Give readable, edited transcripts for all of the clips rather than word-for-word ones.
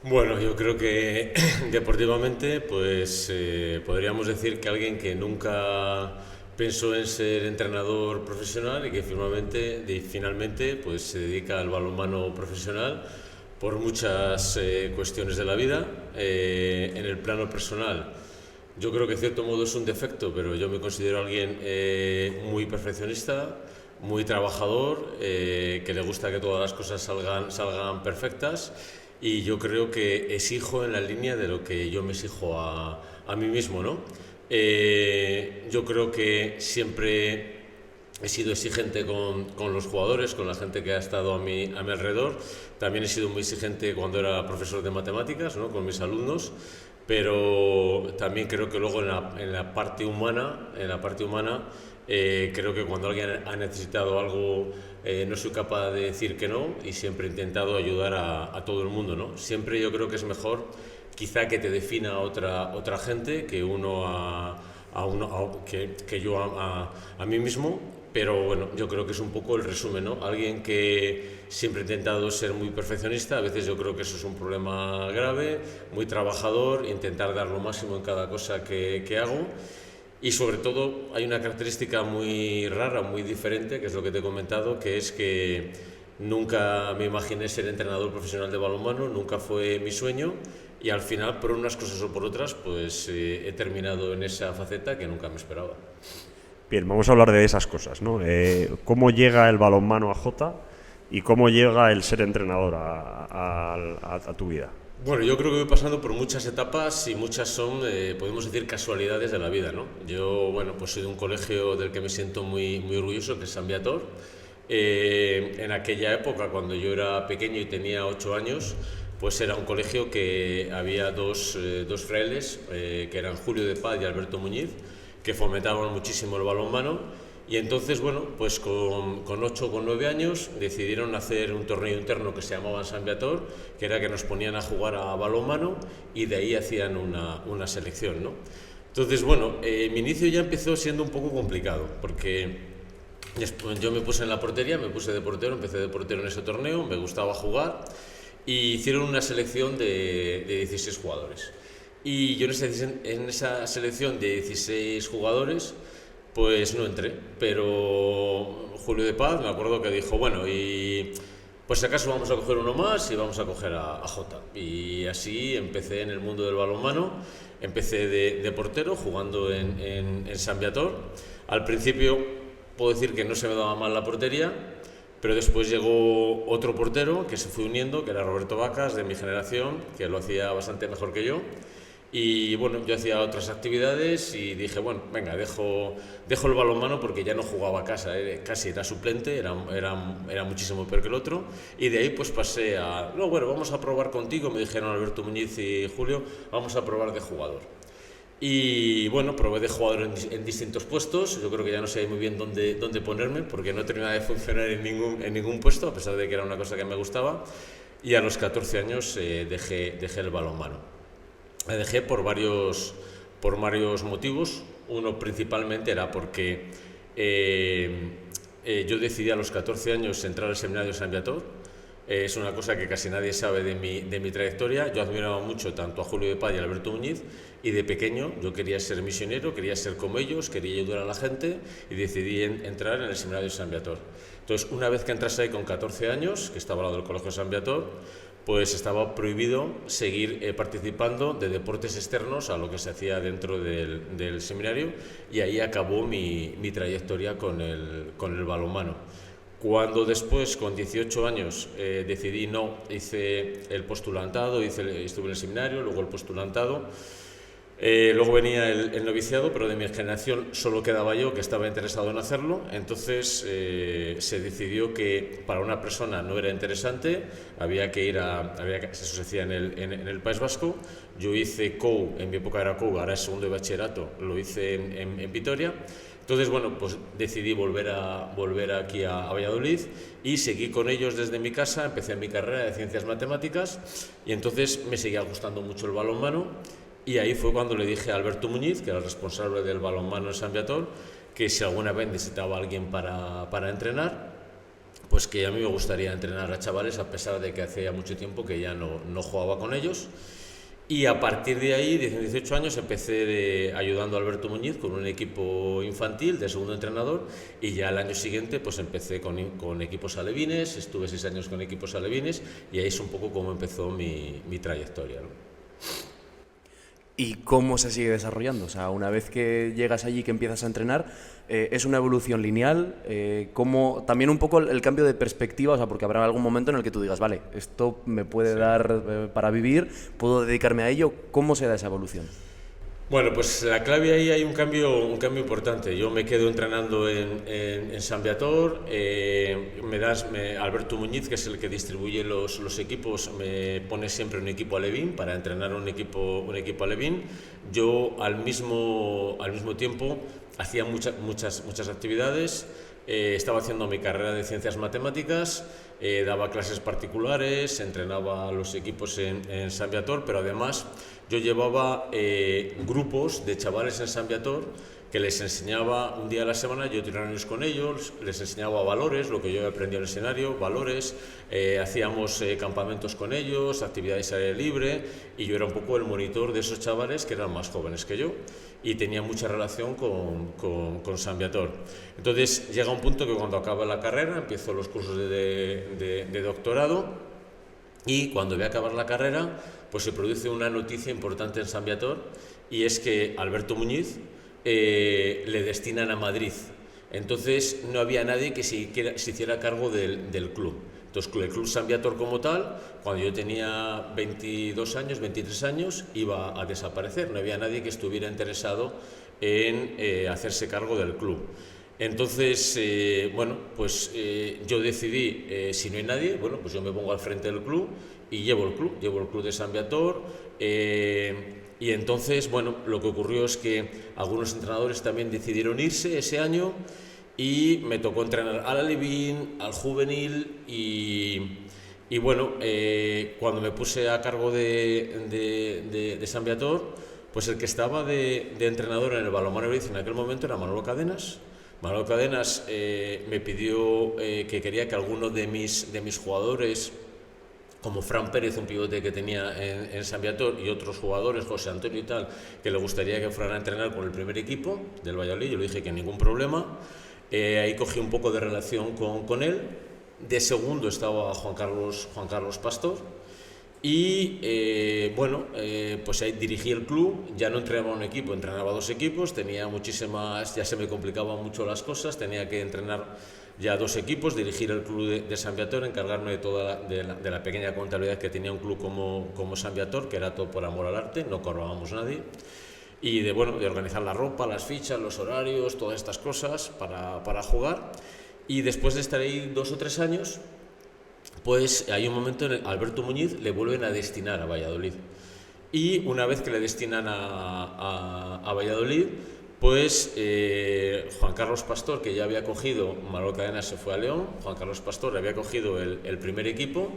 Bueno, yo creo que deportivamente, pues podríamos decir que alguien que nunca pensó en ser entrenador profesional y que finalmente pues se dedica al balonmano profesional por muchas cuestiones de la vida. En el plano personal, yo creo que en cierto modo es un defecto, pero yo me considero alguien muy perfeccionista, muy trabajador, que le gusta que todas las cosas salgan perfectas, y yo creo que exijo en la línea de lo que yo me exijo a mí mismo, ¿no? Yo creo que siempre he sido exigente con los jugadores, con la gente que ha estado a mi alrededor. También he sido muy exigente cuando era profesor de matemáticas, ¿no? Con mis alumnos. Pero también creo que luego en la parte humana, creo que cuando alguien ha necesitado algo, no soy capaz de decir que no, y siempre he intentado ayudar a todo el mundo, ¿no? Siempre yo creo que es mejor quizá que te defina otra gente que que yo a mí mismo. Pero bueno, yo creo que es un poco el resumen, ¿no? Alguien que siempre ha intentado ser muy perfeccionista. A veces yo creo que eso es un problema grave, muy trabajador, intentar dar lo máximo en cada cosa que hago. Y sobre todo hay una característica muy rara, muy diferente, que es lo que te he comentado, que es que nunca me imaginé ser entrenador profesional de balonmano, nunca fue mi sueño, y al final, por unas cosas o por otras, pues he terminado en esa faceta que nunca me esperaba. Bien, vamos a hablar de esas cosas, ¿no? ¿Cómo llega el balonmano a Jota y cómo llega el ser entrenador a tu vida? Bueno, yo creo que voy pasando por muchas etapas, y muchas son, podemos decir, casualidades de la vida, ¿no? Yo, bueno, pues soy de un colegio del que me siento muy orgulloso, que es San Viator. En aquella época, cuando yo era pequeño y tenía 8 años, pues era un colegio que había dos frailes, que eran Julio de Paz y Alberto Muñiz, que fomentaban muchísimo el balonmano. Y entonces, bueno, pues con 8 o con 9 años decidieron hacer un torneo interno que se llamaba San Viator, que era que nos ponían a jugar a balonmano, y de ahí hacían una selección, ¿no? Entonces, bueno, mi inicio ya empezó siendo un poco complicado, porque después yo me puse en la portería, me puse de portero, empecé de portero en ese torneo, me gustaba jugar, y hicieron una selección de 16 jugadores. Y yo en esa selección de 16 jugadores, pues no entré, pero Julio de Paz me acuerdo que dijo, bueno, y pues si acaso vamos a coger uno más y vamos a coger a Jota. Y así empecé en el mundo del balonmano. Empecé de portero jugando en San Viator. Al principio puedo decir que no se me daba mal la portería, pero después llegó otro portero que se fue uniendo, que era Roberto Vacas, de mi generación, que lo hacía bastante mejor que yo. Y bueno, yo hacía otras actividades y dije, bueno, venga, dejo el balonmano, porque ya no jugaba a casa, casi era suplente, era muchísimo peor que el otro. Y de ahí pues pasé a, no, bueno, vamos a probar contigo, me dijeron Alberto Muñiz y Julio, vamos a probar de jugador. Y bueno, probé de jugador en distintos puestos. Yo creo que ya no sé muy bien dónde ponerme, porque no terminaba de funcionar en ningún puesto, a pesar de que era una cosa que me gustaba. Y a los 14 años dejé el balonmano. La dejé por varios motivos. Uno principalmente era porque yo decidí a los 14 años entrar al seminario de San Viator. Es una cosa que casi nadie sabe de mi trayectoria. Yo admiraba mucho tanto a Julio de Paz y a Alberto Muñiz, y de pequeño yo quería ser misionero, quería ser como ellos, quería ayudar a la gente, y decidí entrar en el seminario de San Viator. Entonces, una vez que entrase ahí con 14 años, que estaba al lado del colegio de San Viator, pues estaba prohibido seguir participando de deportes externos a lo que se hacía dentro del seminario, y ahí acabó mi trayectoria con el balonmano. Cuando después, con 18 años, decidí no, hice el postulantado, estuve en el seminario, luego el postulantado. Luego venía el noviciado, pero de mi generación solo quedaba yo que estaba interesado en hacerlo. Entonces se decidió que para una persona no era interesante, eso se hacía en el País Vasco. Yo hice COU, en mi época era COU, ahora es segundo de bachillerato, lo hice en Vitoria. Entonces, bueno, pues decidí volver aquí a Valladolid, y seguí con ellos desde mi casa. Empecé mi carrera de Ciencias Matemáticas, y entonces me seguía gustando mucho el balonmano. Y ahí fue cuando le dije a Alberto Muñiz, que era el responsable del balonmano en San Viator, que si alguna vez necesitaba a alguien para entrenar, pues que a mí me gustaría entrenar a chavales, a pesar de que hacía mucho tiempo que ya no jugaba con ellos. Y a partir de ahí, 18 años, empecé ayudando a Alberto Muñiz con un equipo infantil de segundo entrenador, y ya el año siguiente pues empecé con equipos alevines, estuve 6 años con equipos alevines, y ahí es un poco como empezó mi trayectoria, ¿no? ¿Y cómo se sigue desarrollando? O sea, una vez que llegas allí, que empiezas a entrenar, ¿es una evolución lineal? ¿Cómo, también un poco el cambio de perspectiva? O sea, porque habrá algún momento en el que tú digas, vale, esto me puede dar para vivir, puedo dedicarme a ello. ¿Cómo se da esa evolución? Bueno, pues la clave ahí hay un cambio importante. Yo me quedo entrenando en San Viator, Alberto Muñiz, que es el que distribuye los equipos, me pone siempre un equipo alevín para entrenar un equipo alevín. Yo al mismo tiempo hacía muchas actividades. Estaba haciendo mi carrera de ciencias matemáticas, daba clases particulares, entrenaba a los equipos en San Viator, pero además yo llevaba grupos de chavales en San Viator que les enseñaba un día a la semana, yo tiraba con ellos, les enseñaba valores, lo que yo aprendí en el escenario, valores, hacíamos campamentos con ellos, actividades al aire libre, y yo era un poco el monitor de esos chavales que eran más jóvenes que yo y tenía mucha relación con San Viator. Entonces llega un punto que cuando acaba la carrera empiezo los cursos de doctorado, y cuando voy a acabar la carrera pues se produce una noticia importante en San Viator, y es que Alberto Muñiz le destinan a Madrid. Entonces no había nadie que se hiciera cargo del club. Entonces el Club San Viator como tal, cuando yo tenía 22 años, 23 años, iba a desaparecer. No había nadie que estuviera interesado en hacerse cargo del club. Entonces, yo decidí, si no hay nadie, bueno, pues yo me pongo al frente del club y llevo el club de San Viator. Y entonces, bueno, lo que ocurrió es que algunos entrenadores también decidieron irse ese año, y me tocó entrenar al alevín, al juvenil, y bueno, cuando me puse a cargo de San Viator, pues el que estaba de entrenador en el balonmano en aquel momento era Manolo Cadenas. Manolo Cadenas me pidió que quería que alguno de mis jugadores, como Fran Pérez, un pivote que tenía en San Viator, y otros jugadores, José Antonio y tal, que le gustaría que fueran a entrenar con el primer equipo del Valladolid. Yo le dije que ningún problema. Ahí cogí un poco de relación con él. De segundo estaba Juan Carlos Pastor, y pues ahí dirigí el club. Ya no entrenaba un equipo, entrenaba 2 equipos, tenía muchísimas, ya se me complicaban mucho las cosas, tenía que entrenar ya 2 equipos, dirigir el club de San Viator, encargarme de toda de la pequeña contabilidad que tenía un club como San Viator, que era todo por amor al arte, no cobrábamos nadie, y de organizar la ropa, las fichas, los horarios, todas estas cosas para jugar. Y después de estar ahí 2 o 3 años, pues hay un momento en el que Alberto Muñiz le vuelven a destinar a Valladolid. Y una vez que le destinan a Valladolid, pues Juan Carlos Pastor, que ya había cogido, Manolo Cadenas se fue a León, Juan Carlos Pastor había cogido el primer equipo.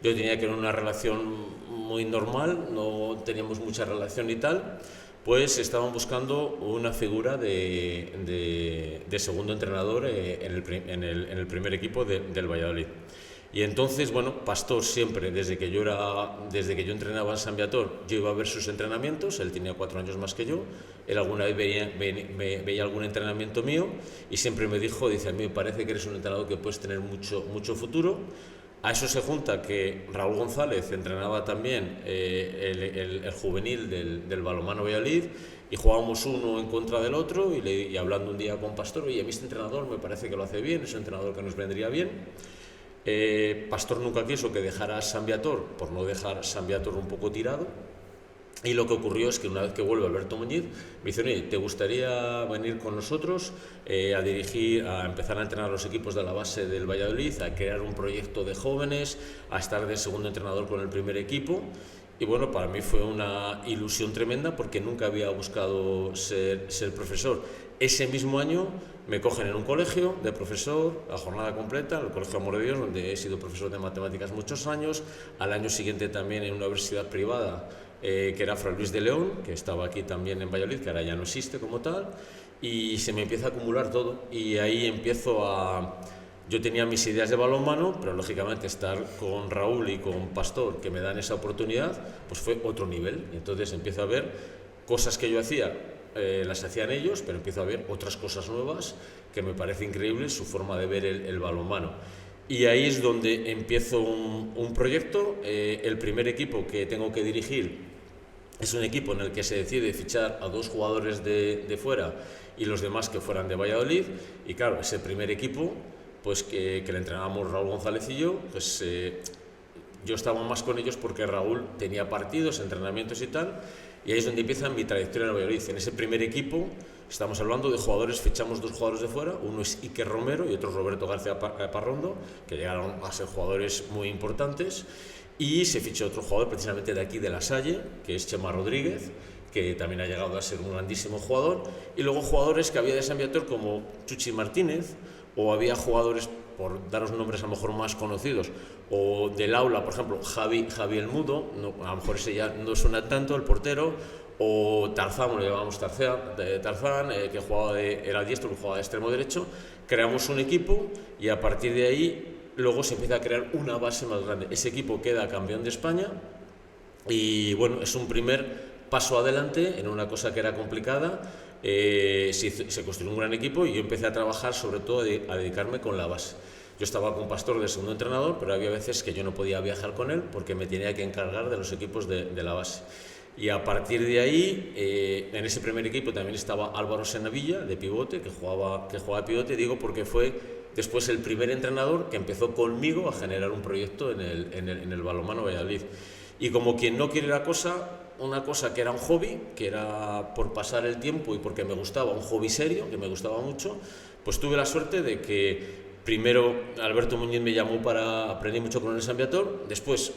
Yo tenía que tener una relación muy normal, no teníamos mucha relación y tal, pues estaban buscando una figura de segundo entrenador en el primer equipo del Valladolid. Y entonces, bueno, Pastor siempre, desde que yo entrenaba en San Viator, yo iba a ver sus entrenamientos. Él tenía 4 años más que yo, él alguna vez veía algún entrenamiento mío, y siempre me dijo, dice, a mí me parece que eres un entrenador que puedes tener mucho futuro. A eso se junta que Raúl González entrenaba también el juvenil del balonmano Valladolid, y jugábamos uno en contra del otro, y hablando un día con Pastor, oye, a mí este entrenador me parece que lo hace bien, es un entrenador que nos vendría bien. Pastor nunca quiso que dejara San Viator, por no dejar San Viator un poco tirado, y lo que ocurrió es que una vez que vuelve Alberto Muñiz, me dice, oye, ¿te gustaría venir con nosotros a dirigir, a empezar a entrenar los equipos de la base del Valladolid, a crear un proyecto de jóvenes, a estar de segundo entrenador con el primer equipo? Y bueno, para mí fue una ilusión tremenda, porque nunca había buscado ser profesor. Ese mismo año me cogen en un colegio de profesor a jornada completa, en el Colegio Amor de Dios, donde he sido profesor de matemáticas muchos años. Al año siguiente también en una universidad privada, que era Fray Luis de León, que estaba aquí también en Valladolid, que ahora ya no existe como tal, y se me empieza a acumular todo, y ahí empiezo a Yo tenía mis ideas de balonmano, pero lógicamente estar con Raúl y con Pastor, que me dan esa oportunidad, pues fue otro nivel. Entonces empiezo a ver cosas que yo hacía, las hacían ellos, pero empiezo a ver otras cosas nuevas que me parece increíble su forma de ver el balonmano. Y ahí es donde empiezo un proyecto. El primer equipo que tengo que dirigir es un equipo en el que se decide fichar a 2 jugadores de fuera y los demás que fueran de Valladolid. Y claro, ese primer equipo, pues que le entrenábamos Raúl González y yo, pues yo estaba más con ellos porque Raúl tenía partidos, entrenamientos y tal. Y ahí es donde empieza mi trayectoria en Valladolid. En ese primer equipo estamos hablando de jugadores, fichamos 2 jugadores de fuera, uno es Iker Romero y otro es Roberto García Parrondo, que llegaron a ser jugadores muy importantes, y se fichó otro jugador precisamente de aquí de La Salle, que es Chema Rodríguez, que también ha llegado a ser un grandísimo jugador, y luego jugadores que había de San Viator como Chuchi Martínez, o había jugadores, por daros nombres a lo mejor más conocidos, o del aula, por ejemplo, Javi el Mudo, no, a lo mejor ese ya no suena tanto, el portero, o Tarzán, lo llamamos Tarzán, que jugaba era diestro, jugaba de extremo derecho. Creamos un equipo y a partir de ahí luego se empieza a crear una base más grande. Ese equipo queda campeón de España y bueno, es un primer paso adelante en una cosa que era complicada. Se construyó un gran equipo y yo empecé a trabajar sobre todo a dedicarme con la base. Yo estaba con Pastor de segundo entrenador, pero había veces que yo no podía viajar con él porque me tenía que encargar de los equipos de la base. Y a partir de ahí, en ese primer equipo también estaba Álvaro Senavilla, de pivote, que jugaba de pivote, digo porque fue después el primer entrenador que empezó conmigo a generar un proyecto en el balonmano Valladolid. Y como quien no quiere la cosa, una cosa que era un hobby, que era por pasar el tiempo y porque me gustaba, un hobby serio, que me gustaba mucho, pues tuve la suerte de que primero Alberto Muñiz me llamó para aprender mucho con el San Viator, después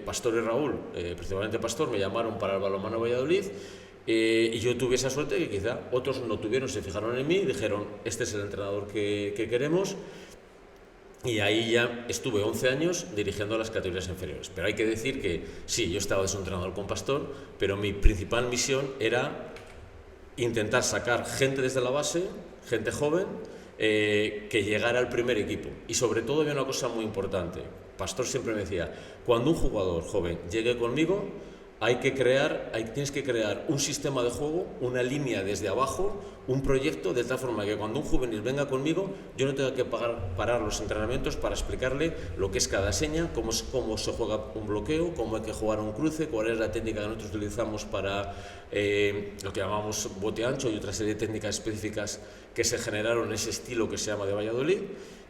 Pastor y Raúl, principalmente Pastor, me llamaron para el balonmano Valladolid, y yo tuve esa suerte que quizá otros no tuvieron, se fijaron en mí y dijeron, este es el entrenador que queremos. Y ahí ya estuve 11 años dirigiendo las categorías inferiores. Pero hay que decir que sí, yo estaba de su entrenador con Pastor, pero mi principal misión era intentar sacar gente desde la base, gente joven, que llegara al primer equipo. Y sobre todo había una cosa muy importante. Pastor siempre me decía, cuando un jugador joven llegue conmigo, tienes que crear un sistema de juego, una línea desde abajo, un proyecto, de tal forma que cuando un juvenil venga conmigo, yo no tenga que parar los entrenamientos para explicarle lo que es cada seña, cómo se juega un bloqueo, cómo hay que jugar un cruce, cuál es la técnica que nosotros utilizamos para lo que llamamos bote ancho y otra serie de técnicas específicas que se generaron en ese estilo que se llama de Valladolid.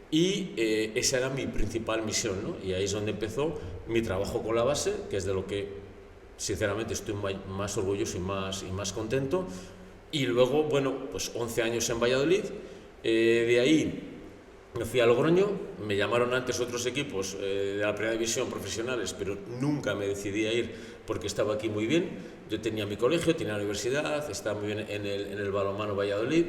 Y esa era mi principal misión, ¿no? Y ahí es donde empezó mi trabajo con la base, que es de lo que sinceramente estoy más orgulloso y más contento. Y luego, bueno, pues 11 años en Valladolid. De ahí me fui a Logroño, me llamaron antes otros equipos de la primera división profesionales, pero nunca me decidí a ir porque estaba aquí muy bien. Yo tenía mi colegio, tenía la universidad, estaba muy bien en el balonmano Valladolid.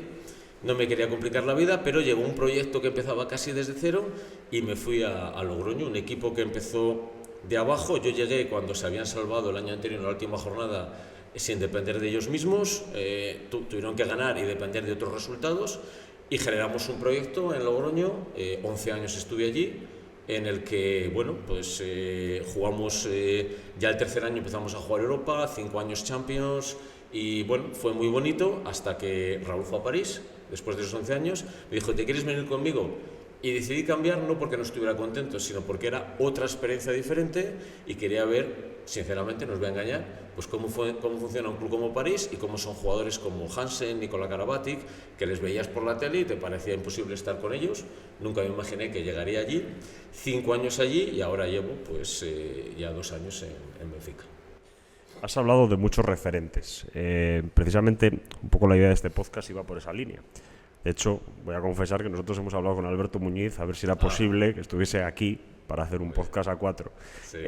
No me quería complicar la vida, pero llegó un proyecto que empezaba casi desde cero y me fui a Logroño, un equipo que empezó de abajo. Yo llegué cuando se habían salvado el año anterior en la última jornada sin depender de ellos mismos, tuvieron que ganar y depender de otros resultados y generamos un proyecto en Logroño, 11 años estuve allí, en el que, bueno, pues jugamos, ya el tercer año empezamos a jugar Europa, 5 años Champions y bueno, fue muy bonito hasta que Raúl fue a París, después de esos 11 años, me dijo, ¿te quieres venir conmigo? Y decidí cambiar no porque no estuviera contento, sino porque era otra experiencia diferente y quería ver, sinceramente, no os voy a engañar, pues cómo funciona un club como París y cómo son jugadores como Hansen, Nikola Karabatic, que les veías por la tele y te parecía imposible estar con ellos. Nunca me imaginé que llegaría allí. 5 años allí y ahora llevo pues ya 2 años en Benfica. Has hablado de muchos referentes. Precisamente un poco la idea de este podcast iba por esa línea. De hecho, voy a confesar que nosotros hemos hablado con Alberto Muñiz a ver si era posible que estuviese aquí para hacer un podcast a 4. Sí.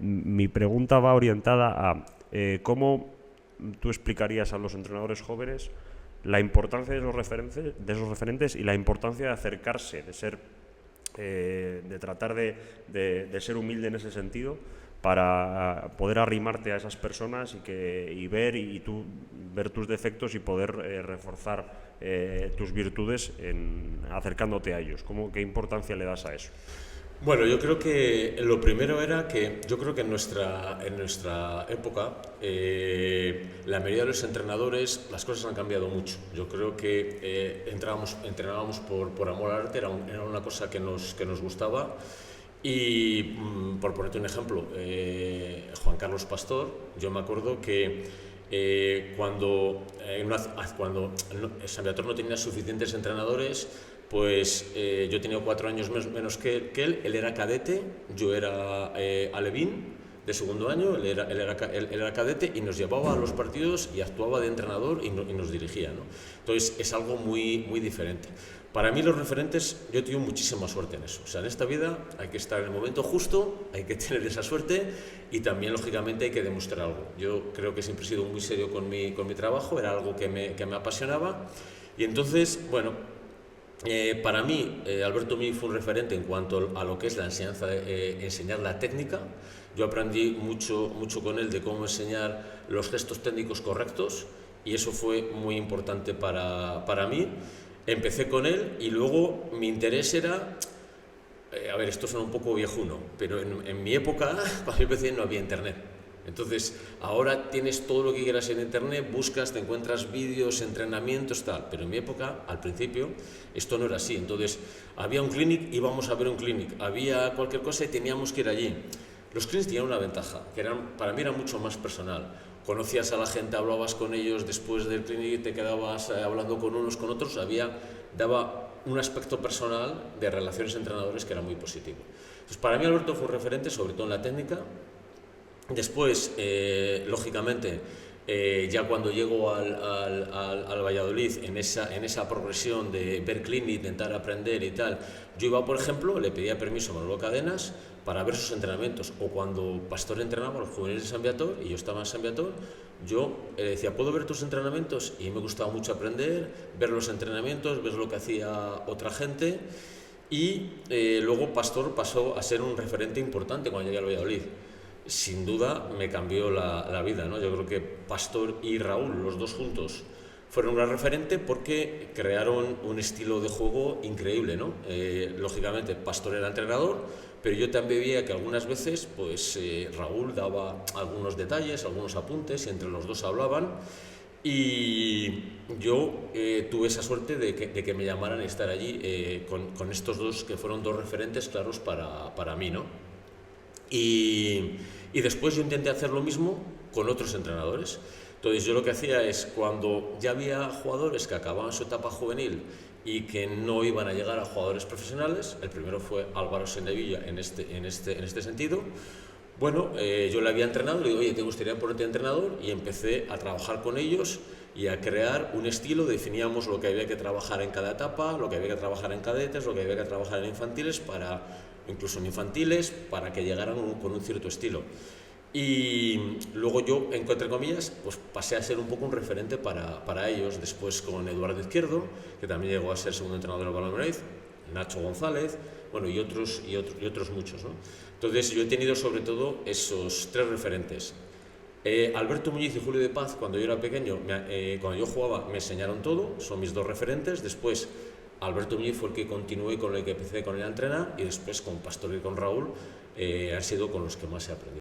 Mi pregunta va orientada a cómo tú explicarías a los entrenadores jóvenes la importancia de esos referentes y la importancia de acercarse, de tratar de ser humilde en ese sentido, para poder arrimarte a esas personas y ver tus defectos y poder reforzar tus virtudes acercándote a ellos? ¿Qué importancia le das a eso? Bueno, yo creo que lo primero era que yo creo que en nuestra época la mayoría de los entrenadores las cosas han cambiado mucho. Yo creo que entrenábamos por amor al arte, era una cosa que nos gustaba. Y por ponerte un ejemplo, Juan Carlos Pastor, yo me acuerdo que cuando San Viator no tenía suficientes entrenadores, pues yo tenía 4 años menos que él era cadete, yo era alevín de segundo año, él era cadete y nos llevaba a los partidos y actuaba de entrenador y nos dirigía, ¿no? Entonces es algo muy, muy diferente. Para mí los referentes, yo he tenido muchísima suerte en eso. O sea, en esta vida hay que estar en el momento justo, hay que tener esa suerte y también, lógicamente, hay que demostrar algo. Yo creo que siempre he sido muy serio con mi trabajo, era algo que me apasionaba. Y entonces, bueno, para mí, Alberto Muñiz fue un referente en cuanto a lo que es la enseñanza, enseñar la técnica. Yo aprendí mucho con él de cómo enseñar los gestos técnicos correctos y eso fue muy importante para mí. Empecé con él y luego mi interés era, a ver, esto suena un poco viejuno, pero en mi época, cuando yo empecé, no había internet. Entonces, ahora tienes todo lo que quieras en internet, buscas, te encuentras vídeos, entrenamientos, tal. Pero en mi época, al principio, esto no era así. Entonces, había un clinic, íbamos a ver un clinic. Había cualquier cosa y teníamos que ir allí. Los clinics tenían una ventaja, que para mí era mucho más personal. Conocías a la gente, hablabas con ellos, después del clinic te quedabas hablando con unos, con otros, daba un aspecto personal de relaciones entrenadores que era muy positivo. Entonces, para mí Alberto fue un referente, sobre todo en la técnica. Después, lógicamente, ya cuando llego al Valladolid, en esa progresión de ver clinic, intentar aprender y tal, yo iba, por ejemplo, le pedía permiso a Manolo Cadenas para ver sus entrenamientos, o cuando Pastor entrenaba a los juveniles de San Viator y yo estaba en San Viator, yo le decía, ¿puedo ver tus entrenamientos? Y me gustaba mucho aprender, ver los entrenamientos, ver lo que hacía otra gente, y luego Pastor pasó a ser un referente importante cuando llegué al Valladolid. Sin duda me cambió la vida, ¿no? Yo creo que Pastor y Raúl, los dos juntos, fueron un gran referente porque crearon un estilo de juego increíble, ¿no? Lógicamente Pastor era entrenador, pero yo también veía que algunas veces pues, Raúl daba algunos detalles, algunos apuntes y entre los dos hablaban y yo tuve esa suerte de que me llamaran a estar allí con estos dos que fueron dos referentes claros para mí, ¿no? Y después yo intenté hacer lo mismo con otros entrenadores. Entonces yo lo que hacía es, cuando ya había jugadores que acababan su etapa juvenil y que no iban a llegar a jugadores profesionales, el primero fue Álvaro Sendevilla en este sentido, bueno, yo le había entrenado, le digo, oye, ¿te gustaría ponerte entrenador? Y empecé a trabajar con ellos y a crear un estilo, definíamos lo que había que trabajar en cada etapa, lo que había que trabajar en cadetes, lo que había que trabajar en infantiles, incluso en infantiles, para que llegaran con un cierto estilo. Y luego yo, entre comillas, pues pasé a ser un poco un referente para ellos, después con Eduardo Izquierdo, que también llegó a ser segundo entrenador del Valladolid, Nacho González, bueno, y otros muchos, ¿no? Entonces yo he tenido sobre todo esos tres referentes. Alberto Muñiz y Julio de Paz, cuando yo era pequeño, cuando yo jugaba, me enseñaron todo, son mis dos referentes. Después Alberto Muñiz fue el que continué, con el que empecé con él a entrenar, y después con Pastor y con Raúl han sido con los que más he aprendido.